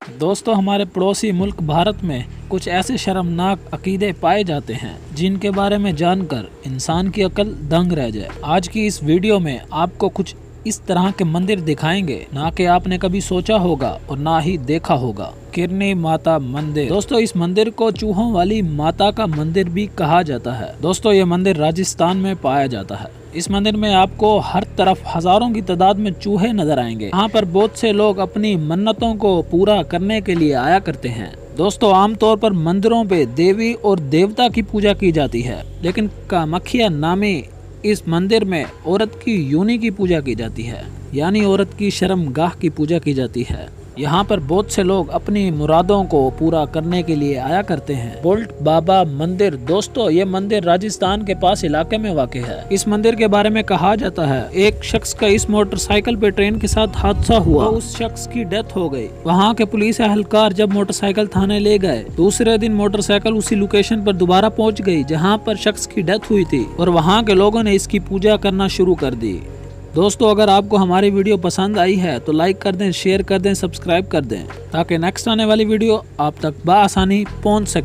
दोस्तों, हमारे पड़ोसी मुल्क भारत में कुछ ऐसे शर्मनाक अकीदे पाए जाते हैं जिनके बारे में जानकर इंसान की अकल दंग रह जाए। आज की इस वीडियो में आपको कुछ इस तरह के मंदिर दिखाएंगे ना कि आपने कभी सोचा होगा और ना ही देखा होगा। किरनी माता मंदिर। दोस्तों, इस मंदिर को चूहों वाली माता का मंदिर भी कहा जाता है। दोस्तों, ये मंदिर राजस्थान में पाया जाता है। इस मंदिर में आपको हर तरफ हजारों की तादाद में चूहे नजर आएंगे। यहाँ पर बहुत से लोग अपनी मन्नतों को पूरा करने के लिए आया करते हैं। दोस्तों, आमतौर पर मंदिरों पे देवी और देवता की पूजा की जाती है, लेकिन कामाख्या नामी इस मंदिर में औरत की योनि की पूजा की जाती है, यानी औरत की शर्मगाह की पूजा की जाती है। यहाँ पर बहुत से लोग अपनी मुरादों को पूरा करने के लिए आया करते हैं। बोल्ट बाबा मंदिर। दोस्तों, ये मंदिर राजस्थान के पास इलाके में वाक़ है। इस मंदिर के बारे में कहा जाता है एक शख्स का इस मोटरसाइकिल पे ट्रेन के साथ हादसा हुआ, तो उस शख्स की डेथ हो गई। वहाँ के पुलिस एहलकार जब मोटरसाइकिल थाने ले गए, दूसरे दिन मोटरसाइकिल उसी लोकेशन पर दोबारा पहुँच गई जहाँ पर शख्स की डेथ हुई थी, और वहाँ के लोगों ने इसकी पूजा करना शुरू कर दी। दोस्तों, अगर आपको हमारी वीडियो पसंद आई है तो लाइक कर दें, शेयर कर दें, सब्सक्राइब कर दें, ताकि नेक्स्ट आने वाली वीडियो आप तक बआसानी पहुंच सके।